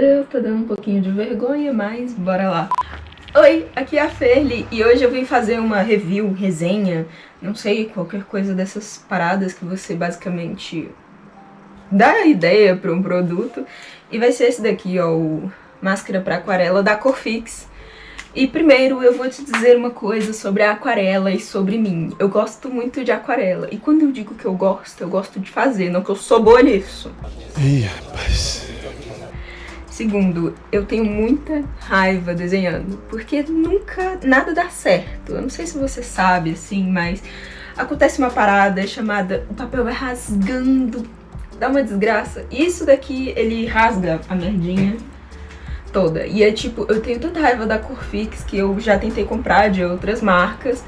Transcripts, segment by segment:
Deus, tá dando um pouquinho de vergonha, mas bora lá. Oi, aqui é a Ferli e hoje eu vim fazer uma review, resenha, não sei, qualquer coisa dessas paradas que você basicamente dá a ideia para um produto. E vai ser esse daqui, ó, o máscara para aquarela da Corfix. E primeiro eu vou te dizer uma coisa sobre a aquarela e sobre mim. Eu gosto muito de aquarela. E quando eu digo que eu gosto de fazer, não que eu sou boa nisso. Ih, rapaz. Segundo, eu tenho muita raiva desenhando, porque nunca nada dá certo. Eu não sei se você sabe, assim, mas acontece uma parada chamada o papel vai rasgando, dá uma desgraça. Isso daqui, ele rasga a merdinha toda. E é tipo, eu tenho tanta raiva da Corfix que eu já tentei comprar de outras marcas.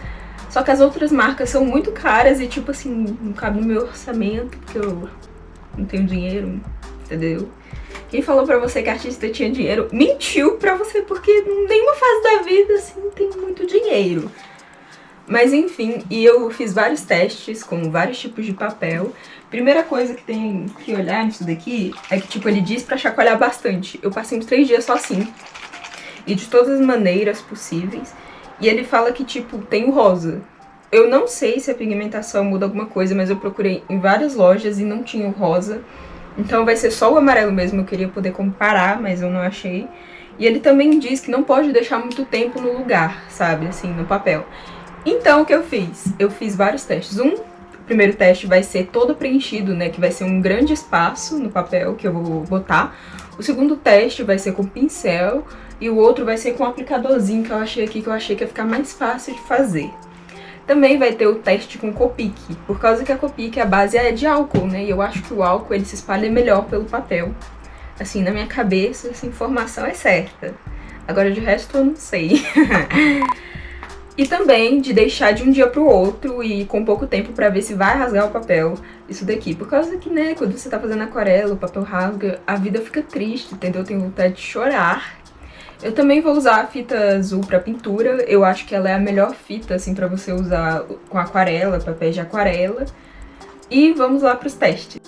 Só que as outras marcas são muito caras e tipo assim, não cabe no meu orçamento, porque eu não tenho dinheiro, entendeu? Quem falou pra você que artista tinha dinheiro mentiu pra você, porque em nenhuma fase da vida assim tem muito dinheiro. Mas enfim, e eu fiz vários testes com vários tipos de papel. Primeira coisa que tem que olhar nisso daqui é que, tipo, ele diz pra chacoalhar bastante. Eu passei uns 3 dias só assim, e de todas as maneiras possíveis. E ele fala que, tipo, tem o rosa. Eu não sei se a pigmentação muda alguma coisa, mas eu procurei em várias lojas e não tinha o rosa. Então vai ser só o amarelo mesmo, eu queria poder comparar, mas eu não achei. E ele também diz que não pode deixar muito tempo no lugar, sabe, assim, no papel. Então o que eu fiz? Eu fiz vários testes. O primeiro teste vai ser todo preenchido, né, que vai ser um grande espaço no papel que eu vou botar. O segundo teste vai ser com pincel e o outro vai ser com um aplicadorzinho que eu achei aqui, que eu achei que ia ficar mais fácil de fazer. Também vai ter o teste com Copic, por causa que a Copic, a base é de álcool, né? E eu acho que o álcool ele se espalha melhor pelo papel. Assim, na minha cabeça, essa informação é certa. Agora, de resto, eu não sei. E também de deixar de um dia pro outro e com pouco tempo pra ver se vai rasgar o papel. Isso daqui, por causa que, né, quando você tá fazendo aquarela, o papel rasga, a vida fica triste, entendeu? Eu tenho vontade de chorar. Eu também vou usar a fita azul pra pintura, eu acho que ela é a melhor fita, assim, pra você usar com aquarela, papéis de aquarela. E vamos lá pros testes.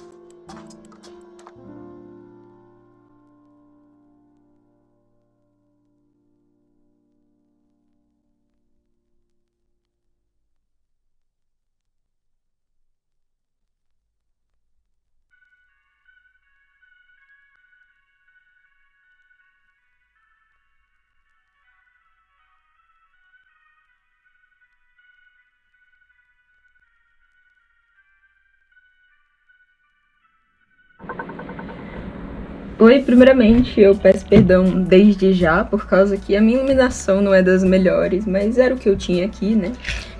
Oi, primeiramente eu peço perdão desde já, por causa que a minha iluminação não é das melhores, mas era o que eu tinha aqui, né?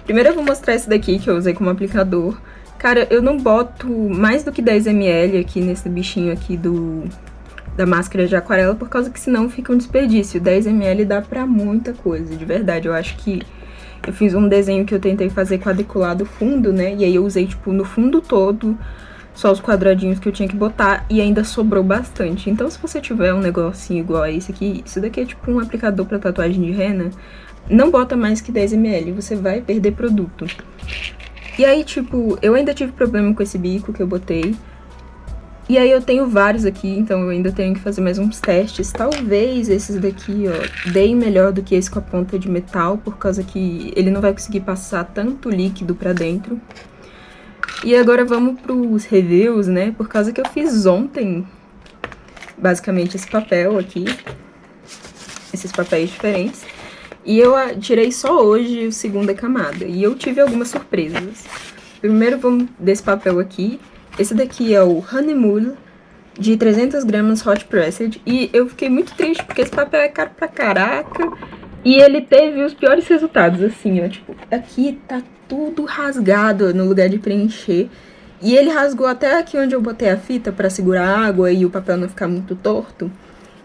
Primeiro eu vou mostrar esse daqui que eu usei como aplicador. Cara, eu não boto mais do que 10 ml aqui nesse bichinho aqui da máscara de aquarela, por causa que senão fica um desperdício. 10 ml dá pra muita coisa, de verdade. Eu acho que eu fiz um desenho que eu tentei fazer quadriculado fundo, né? E aí eu usei, tipo, no fundo todo, só os quadradinhos que eu tinha que botar, e ainda sobrou bastante. Então se você tiver um negocinho igual a esse aqui, isso daqui é tipo um aplicador pra tatuagem de rena, não bota mais que 10 ml, você vai perder produto. E aí, tipo, eu ainda tive problema com esse bico que eu botei. E aí eu tenho vários aqui, então eu ainda tenho que fazer mais uns testes. Talvez esses daqui, ó, deem melhor do que esse com a ponta de metal, por causa que ele não vai conseguir passar tanto líquido pra dentro. E agora vamos pros reviews, né? Por causa que eu fiz ontem, basicamente, esse papel aqui. Esses papéis diferentes. E eu tirei só hoje a segunda camada. E eu tive algumas surpresas. Primeiro vamos desse papel aqui. Esse daqui é o Honeymoon, de 300 gramas Hot Pressed. E eu fiquei muito triste, porque esse papel é caro pra caraca. E ele teve os piores resultados, assim, ó. Tipo, aqui tá tudo rasgado no lugar de preencher. E ele rasgou até aqui onde eu botei a fita pra segurar a água e o papel não ficar muito torto.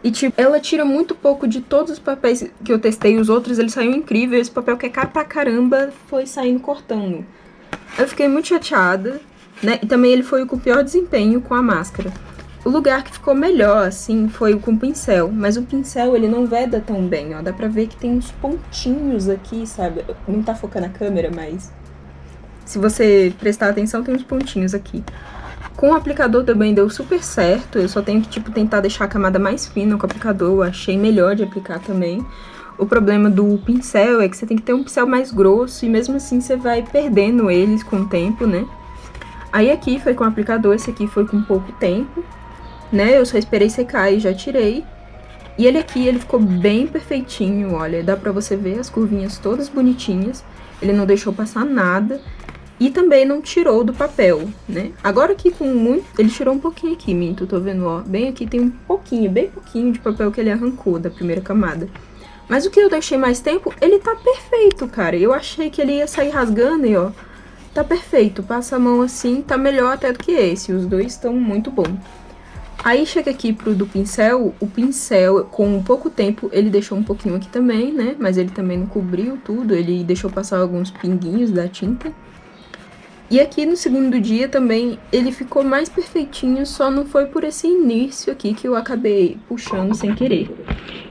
E, tipo, ela tira muito pouco de todos os papéis que eu testei. Os outros, eles saíram incríveis. Esse papel que é caro pra caramba foi saindo cortando. Eu fiquei muito chateada, né? E também ele foi o com pior desempenho com a máscara. O lugar que ficou melhor, assim, foi o com pincel. Mas o pincel, ele não veda tão bem, ó. Dá pra ver que tem uns pontinhos aqui, sabe? Não tá focando a câmera, mas se você prestar atenção, tem uns pontinhos aqui. Com o aplicador também deu super certo, eu só tenho que, tipo, tentar deixar a camada mais fina com o aplicador, eu achei melhor de aplicar também. O problema do pincel é que você tem que ter um pincel mais grosso e mesmo assim você vai perdendo eles com o tempo, né? Aí aqui foi com o aplicador, esse aqui foi com pouco tempo, né? Eu só esperei secar e já tirei. E ele aqui, ele ficou bem perfeitinho, olha, dá pra você ver as curvinhas todas bonitinhas. Ele não deixou passar nada. E também não tirou do papel, né? Agora aqui com muito... Ele tirou um pouquinho aqui, minto, tô vendo, ó. Bem aqui tem um pouquinho, bem pouquinho de papel que ele arrancou da primeira camada. Mas o que eu deixei mais tempo, ele tá perfeito, cara. Eu achei que ele ia sair rasgando e, ó, tá perfeito. Passa a mão assim, tá melhor até do que esse. Os dois estão muito bons. Aí chega aqui pro do pincel, o pincel, com pouco tempo, ele deixou um pouquinho aqui também, né? Mas ele também não cobriu tudo, ele deixou passar alguns pinguinhos da tinta. E aqui no segundo dia também ele ficou mais perfeitinho, só não foi por esse início aqui que eu acabei puxando sem querer.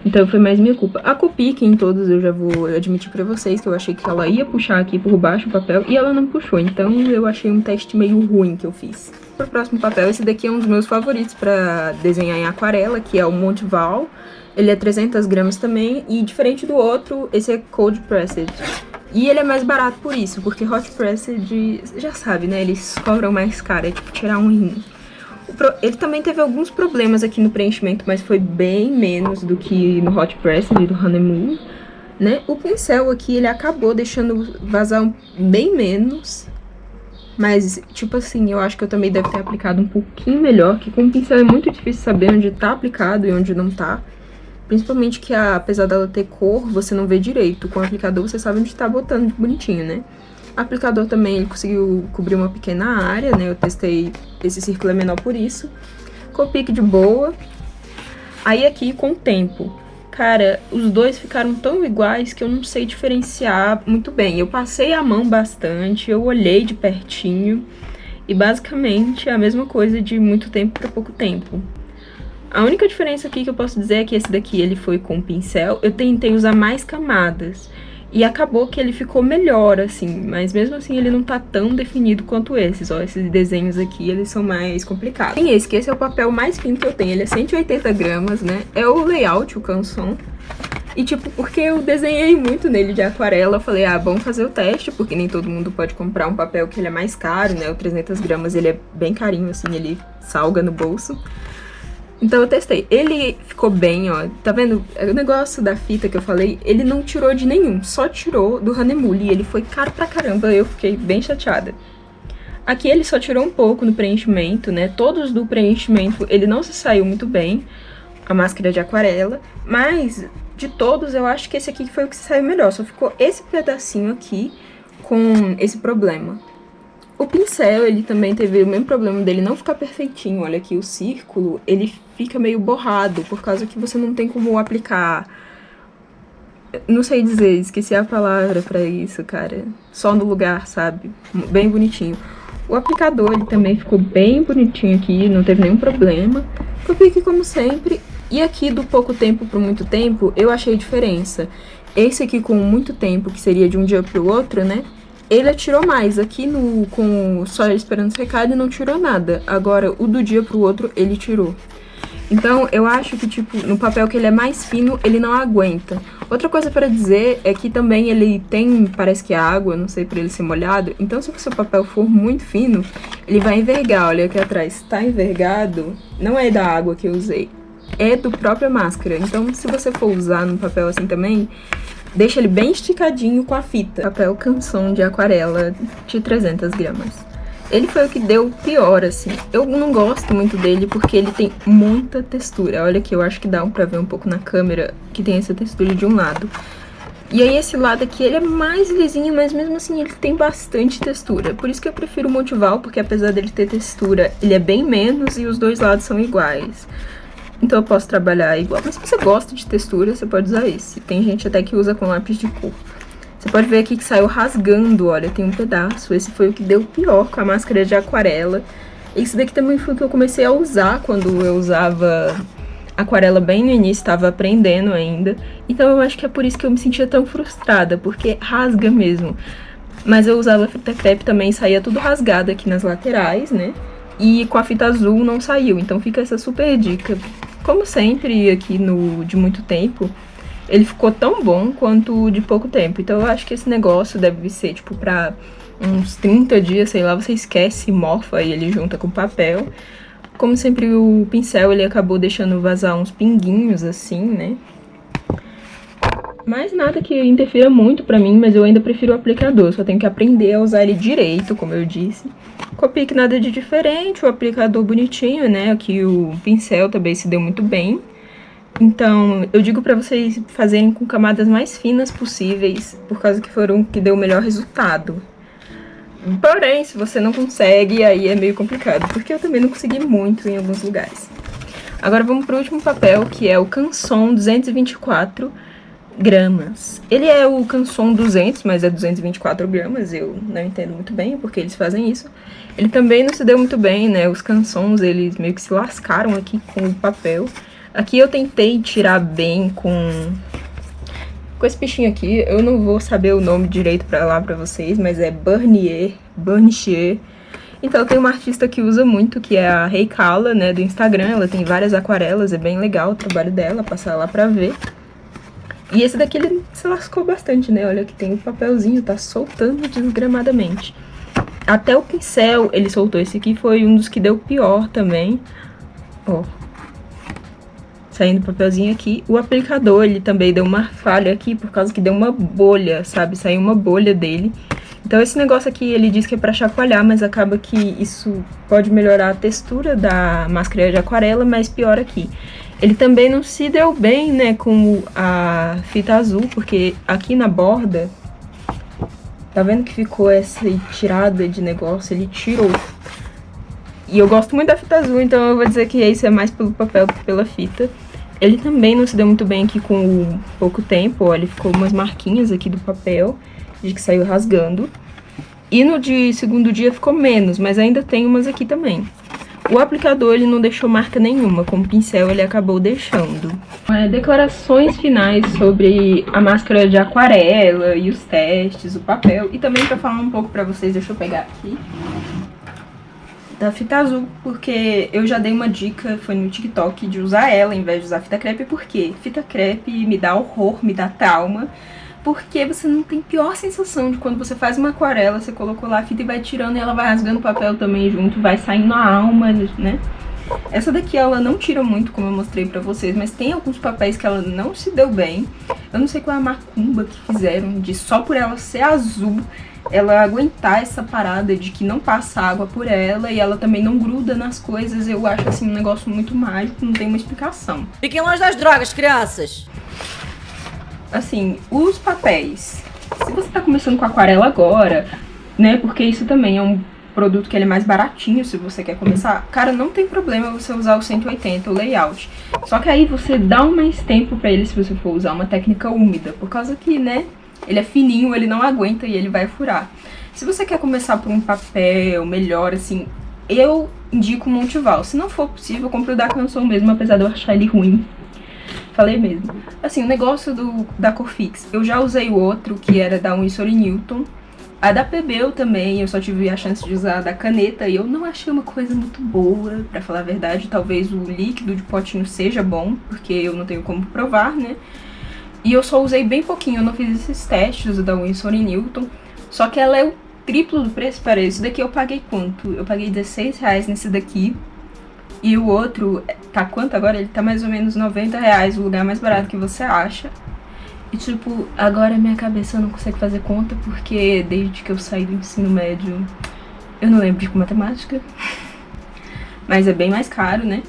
Então foi mais minha culpa. A Copic em todos eu já vou admitir pra vocês que eu achei que ela ia puxar aqui por baixo o papel e ela não puxou. Então eu achei um teste meio ruim que eu fiz. Pro próximo papel, esse daqui é um dos meus favoritos pra desenhar em aquarela, que é o Montval. Ele é 300 gramas também e diferente do outro, esse é Cold Pressed. E ele é mais barato por isso, porque Hot Pressed, já sabe, né? Eles cobram mais caro, é tipo tirar um rim. Ele também teve alguns problemas aqui no preenchimento, mas foi bem menos do que no Hot Pressed do Honeymoon, né? O pincel aqui, ele acabou deixando vazar bem menos, mas, tipo assim, eu acho que eu também devo ter aplicado um pouquinho melhor, que com o pincel é muito difícil saber onde tá aplicado e onde não tá. Principalmente que, apesar dela ter cor, você não vê direito. Com o aplicador, você sabe onde tá botando bonitinho, né? O aplicador também, ele conseguiu cobrir uma pequena área, né? Eu testei esse círculo é menor por isso. Copic de boa. Aí aqui, com o tempo. Cara, os dois ficaram tão iguais que eu não sei diferenciar muito bem. Eu passei a mão bastante, eu olhei de pertinho. E basicamente é a mesma coisa de muito tempo para pouco tempo. A única diferença aqui que eu posso dizer é que esse daqui ele foi com pincel. Eu tentei usar mais camadas e acabou que ele ficou melhor, assim. Mas mesmo assim ele não tá tão definido quanto esses, ó. Esses desenhos aqui, eles são mais complicados. Tem esse, que esse é o papel mais fino que eu tenho. Ele é 180 gramas, né? É o layout, o canson. E tipo, porque eu desenhei muito nele de aquarela, eu falei, vamos fazer o teste, porque nem todo mundo pode comprar um papel que ele é mais caro, né? O 300 gramas ele é bem carinho, assim, ele salga no bolso. Então eu testei. Ele ficou bem, ó. Tá vendo? O negócio da fita que eu falei, ele não tirou de nenhum. Só tirou do Honeymoon. E ele foi caro pra caramba. Eu fiquei bem chateada. Aqui ele só tirou um pouco no preenchimento, né? Todos do preenchimento ele não se saiu muito bem. A máscara de aquarela. Mas de todos eu acho que esse aqui foi o que se saiu melhor. Só ficou esse pedacinho aqui com esse problema. O pincel, ele também teve o mesmo problema dele não ficar perfeitinho. Olha aqui, o círculo, ele fica meio borrado, por causa que você não tem como aplicar... Não sei dizer, esqueci a palavra pra isso, cara. Só no lugar, sabe? Bem bonitinho. O aplicador, ele também ficou bem bonitinho aqui, não teve nenhum problema. Copic como sempre. E aqui, do pouco tempo pro muito tempo, eu achei diferença. Esse aqui com muito tempo, que seria de um dia pro outro, né? Ele atirou mais. Aqui com só ele esperando secar, ele não tirou nada. Agora, o do dia pro outro, ele tirou. Então, eu acho que, tipo, no papel que ele é mais fino, ele não aguenta. Outra coisa para dizer é que também ele tem, parece que é água, não sei, pra ele ser molhado. Então, se o seu papel for muito fino, ele vai envergar. Olha aqui atrás, tá envergado, não é da água que eu usei, é do própria máscara. Então, se você for usar num papel assim também... Deixa ele bem esticadinho com a fita. Papel canson de aquarela de 300 gramas. Ele foi o que deu pior, assim. Eu não gosto muito dele porque ele tem muita textura. Olha aqui, eu acho que dá pra ver um pouco na câmera que tem essa textura de um lado. E aí esse lado aqui, ele é mais lisinho, mas mesmo assim ele tem bastante textura. Por isso que eu prefiro o Montval, porque apesar dele ter textura, ele é bem menos e os dois lados são iguais. Então eu posso trabalhar igual. Mas se você gosta de textura, você pode usar esse. Tem gente até que usa com lápis de cor. Você pode ver aqui que saiu rasgando, olha, tem um pedaço. Esse foi o que deu pior com a máscara de aquarela. Esse daqui também foi o que eu comecei a usar quando eu usava aquarela bem no início, estava aprendendo ainda. Então eu acho que é por isso que eu me sentia tão frustrada, porque rasga mesmo. Mas eu usava fita crepe também, saía tudo rasgado aqui nas laterais, né? e com a fita azul não saiu. Então fica essa super dica. Como sempre aqui no De Muito Tempo, ele ficou tão bom quanto o de pouco tempo. Então eu acho que esse negócio deve ser, tipo, pra uns 30 dias, sei lá, você esquece, morfa e ele junta com papel. Como sempre, o pincel, ele acabou deixando vazar uns pinguinhos, assim, né? Mas nada que interfira muito pra mim, mas eu ainda prefiro o aplicador. Só tenho que aprender a usar ele direito, como eu disse. Copique nada de diferente, o aplicador bonitinho, né? Aqui o pincel também se deu muito bem. Então, eu digo pra vocês fazerem com camadas mais finas possíveis, por causa que foram que deu o melhor resultado. Porém, se você não consegue, aí é meio complicado, porque eu também não consegui muito em alguns lugares. Agora vamos pro último papel, que é o Canson 224 gramas. Ele é o Canson 200, mas é 224 gramas, eu não entendo muito bem porque eles fazem isso. Ele também não se deu muito bem, né? Os Cansons, eles meio que se lascaram aqui com o papel. Aqui eu tentei tirar bem com esse bichinho aqui. Eu não vou saber o nome direito pra lá pra vocês, mas é Bernier. Então tem uma artista que usa muito, que é a Reikala, né, do Instagram. Ela tem várias aquarelas, é bem legal o trabalho dela, passar lá pra ver. E esse daqui ele se lascou bastante, né? Olha que tem o papelzinho, tá soltando desgramadamente. Até o pincel ele soltou. Esse aqui foi um dos que deu pior também. Ó. Saindo o papelzinho aqui. O aplicador, ele também deu uma falha aqui, por causa que deu uma bolha, sabe? Saiu uma bolha dele. Então esse negócio aqui, ele diz que é pra chacoalhar, mas acaba que isso pode melhorar a textura da máscara de aquarela, mas pior aqui. Ele também não se deu bem, né, com a fita azul, porque aqui na borda, tá vendo que ficou essa tirada de negócio? Ele tirou. E eu gosto muito da fita azul, então eu vou dizer que isso é mais pelo papel que pela fita. Ele também não se deu muito bem aqui com o pouco tempo, ó, ele ficou umas marquinhas aqui do papel, de que saiu rasgando. E no de segundo dia ficou menos, mas ainda tem umas aqui também. O aplicador, ele não deixou marca nenhuma, com o pincel ele acabou deixando. Declarações finais sobre a máscara de aquarela e os testes, o papel. E também pra falar um pouco pra vocês, deixa eu pegar aqui, da fita azul, porque eu já dei uma dica, foi no TikTok, de usar ela em vez de usar fita crepe. Por quê? Fita crepe me dá horror, me dá trauma. Porque você não tem pior sensação de quando você faz uma aquarela, você colocou lá a fita e vai tirando e ela vai rasgando o papel também junto, vai saindo a alma, né? Essa daqui ela não tira muito, como eu mostrei pra vocês, mas tem alguns papéis que ela não se deu bem. Eu não sei qual é a macumba que fizeram de só por ela ser azul, ela aguentar essa parada de que não passa água por ela e ela também não gruda nas coisas. Eu acho assim um negócio muito mágico, não tem uma explicação. Fiquem longe das drogas, crianças! Assim, os papéis, se você tá começando com aquarela agora, né, porque isso também é um produto que ele é mais baratinho se você quer começar, cara, não tem problema você usar o 180, o layout. Só que aí você dá um mais tempo pra ele se você for usar uma técnica úmida, por causa que, né, ele é fininho, ele não aguenta e ele vai furar. Se você quer começar por um papel melhor, assim, eu indico o Monteval. Se não for possível, compre o da Canson mesmo, apesar de eu achar ele ruim. Falei mesmo. Assim, o negócio da Corfix, eu já usei o outro, que era da Winsor & Newton. A da Pebel também, eu só tive a chance de usar a da caneta e eu não achei uma coisa muito boa, pra falar a verdade. Talvez o líquido de potinho seja bom, porque eu não tenho como provar, né? E eu só usei bem pouquinho, eu não fiz esses testes da Winsor & Newton. Só que ela é o triplo do preço, para esse daqui eu paguei quanto? Eu paguei R$16 nesse daqui. E o outro, tá quanto agora? Ele tá mais ou menos R$90, o lugar mais barato que você acha. E tipo, agora minha cabeça não consegue fazer conta, porque desde que eu saí do ensino médio, eu não lembro de matemática. Mas é bem mais caro, né?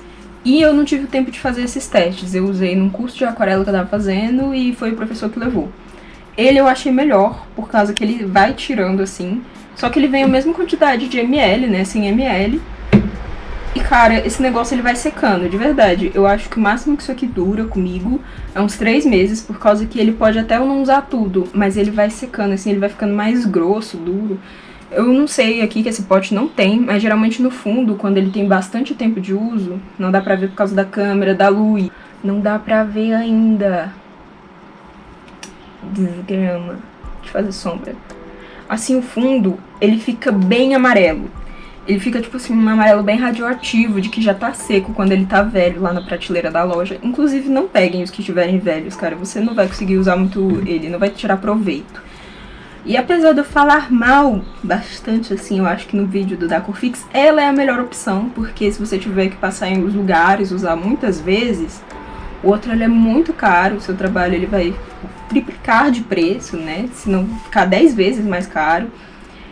E eu não tive tempo de fazer esses testes. Eu usei num curso de aquarela que eu tava fazendo e foi o professor que levou. Ele eu achei melhor, por causa que ele vai tirando assim. Só que ele vem a mesma quantidade de ml, né? 100 ml. E cara, esse negócio ele vai secando, de verdade. Eu acho que o máximo que isso aqui dura comigo é uns 3 meses, por causa que ele pode até eu não usar tudo, mas ele vai secando, assim, ele vai ficando mais grosso, duro. Eu não sei aqui que esse pote não tem, mas geralmente no fundo, quando ele tem bastante tempo de uso, não dá pra ver por causa da câmera, da luz. Não dá pra ver ainda. Desgrama. Deixa eu fazer sombra. Assim, o fundo, ele fica bem amarelo. ele fica tipo assim, um amarelo bem radioativo, de que já tá seco quando ele tá velho lá na prateleira da loja. Inclusive, não peguem os que estiverem velhos, cara, você não vai conseguir usar muito ele, não vai tirar proveito. E apesar de eu falar mal bastante, assim, eu acho que no vídeo do da Corfix, ela é a melhor opção, porque se você tiver que passar em alguns lugares, usar muitas vezes, o outro ele é muito caro, o seu trabalho ele vai triplicar de preço, né, se não ficar 10 vezes mais caro.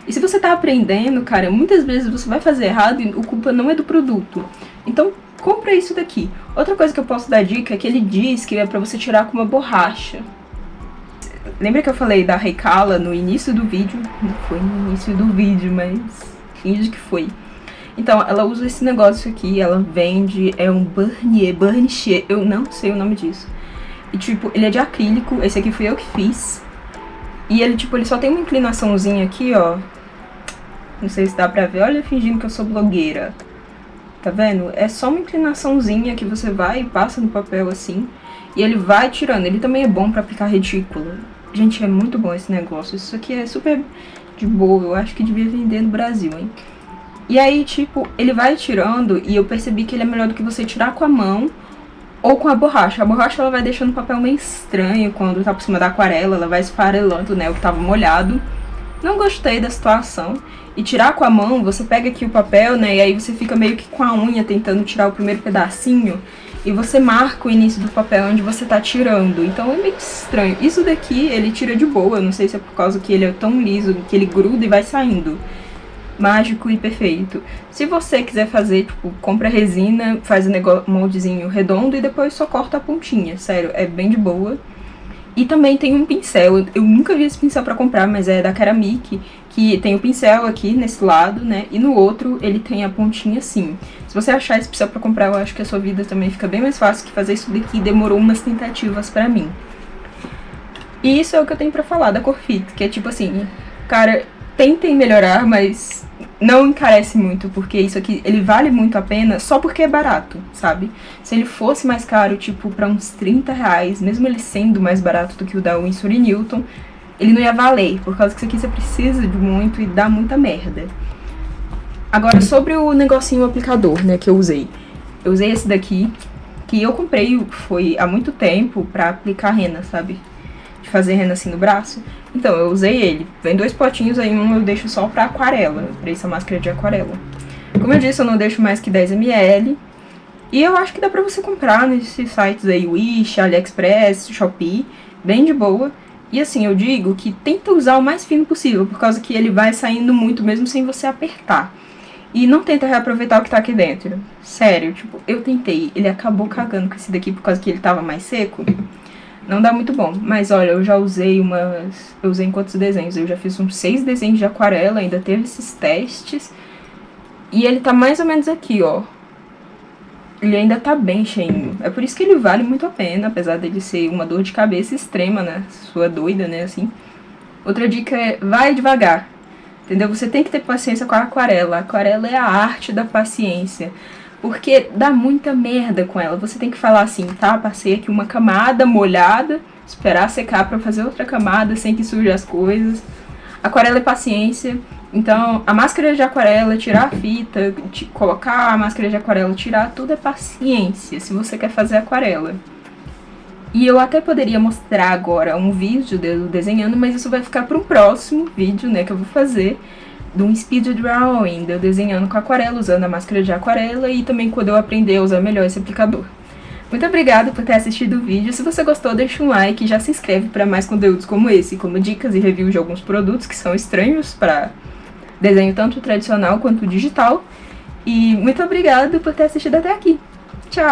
E se você tá aprendendo, cara, muitas vezes você vai fazer errado e a culpa não é do produto. Então, compra isso daqui. Outra coisa que eu posso dar dica é que ele diz que é pra você tirar com uma borracha. Lembra que eu falei da Reikala no início do vídeo? Não foi no início do vídeo, mas finge que foi. Então, ela usa esse negócio aqui, ela vende, é um Burnier, eu não sei o nome disso. E tipo, ele é de acrílico, esse aqui fui eu que fiz. E ele, tipo, ele só tem uma inclinaçãozinha aqui, ó. Não sei se dá pra ver, olha fingindo que eu sou blogueira. Tá vendo? É só uma inclinaçãozinha que você vai e passa no papel assim. E ele vai tirando, ele também é bom pra aplicar retícula. Gente, é muito bom esse negócio, isso aqui é super de boa, eu acho que devia vender no Brasil, hein. E aí, tipo, ele vai tirando e eu percebi que ele é melhor do que você tirar com a mão ou com a borracha. A borracha ela vai deixando o papel meio estranho quando tá por cima da aquarela, ela vai esfarelando, né, o que tava molhado. Não gostei da situação. E tirar com a mão, você pega aqui o papel, né, e aí você fica meio que com a unha tentando tirar o primeiro pedacinho. E você marca o início do papel onde você tá tirando. Então é meio estranho. Isso daqui ele tira de boa, não sei se é por causa que ele é tão liso que ele gruda e vai saindo. Mágico e perfeito. Se você quiser fazer, tipo, compra resina, faz um moldezinho redondo e depois só corta a pontinha. Sério, é bem de boa. E também tem um pincel, eu nunca vi esse pincel pra comprar, mas é da Ceramic, que tem o pincel aqui nesse lado, né, e no outro ele tem a pontinha assim. Se você achar esse pincel pra comprar, eu acho que a sua vida também fica bem mais fácil, que fazer isso daqui demorou umas tentativas pra mim. E isso é o que eu tenho pra falar da Corfix, que é tipo assim, cara, tentem melhorar, mas não encarece muito, porque isso aqui, ele vale muito a pena só porque é barato, sabe? Se ele fosse mais caro, tipo, pra uns 30 reais, mesmo ele sendo mais barato do que o da Winsor & Newton, ele não ia valer, por causa que isso aqui você precisa de muito e dá muita merda. Agora, sobre o negocinho aplicador, né, que eu usei. Eu usei esse daqui, que eu comprei, foi há muito tempo, pra aplicar rena, sabe? De fazer rena assim no braço. Então, eu usei ele. Vem 2 potinhos, aí um eu deixo só pra aquarela, pra essa máscara de aquarela. Como eu disse, eu não deixo mais que 10 ml. E eu acho que dá pra você comprar nesses sites aí, Wish, AliExpress, Shopee, bem de boa. E assim, eu digo que tenta usar o mais fino possível, por causa que ele vai saindo muito mesmo sem você apertar. E não tenta reaproveitar o que tá aqui dentro. Sério, tipo, eu tentei. Ele acabou cagando com esse daqui por causa que ele tava mais seco. Não dá muito bom, mas olha, eu já usei umas... Eu usei em quantos desenhos? Eu já fiz uns 6 desenhos de aquarela, ainda teve esses testes. E ele tá mais ou menos aqui, ó. Ele ainda tá bem cheinho. É por isso que ele vale muito a pena, apesar dele ser uma dor de cabeça extrema, né? Sua doida, né, assim. Outra dica é, vai devagar. Entendeu? Você tem que ter paciência com a aquarela. A aquarela é a arte da paciência. Porque dá muita merda com ela. Você tem que falar assim, tá? Passei aqui uma camada molhada, esperar secar pra fazer outra camada sem que suje as coisas. Aquarela é paciência. Então, a máscara de aquarela, tirar a fita, colocar a máscara de aquarela, tirar, tudo é paciência, se você quer fazer aquarela. E eu até poderia mostrar agora um vídeo dele desenhando, mas isso vai ficar para um próximo vídeo, né, que eu vou fazer, de um speed drawing, de eu desenhando com aquarela, usando a máscara de aquarela, e também quando eu aprender a usar melhor esse aplicador. Muito obrigada por ter assistido o vídeo. Se você gostou, deixa um like e já se inscreve para mais conteúdos como esse, como dicas e reviews de alguns produtos que são estranhos para desenho tanto tradicional quanto digital. E muito obrigada por ter assistido até aqui. Tchau!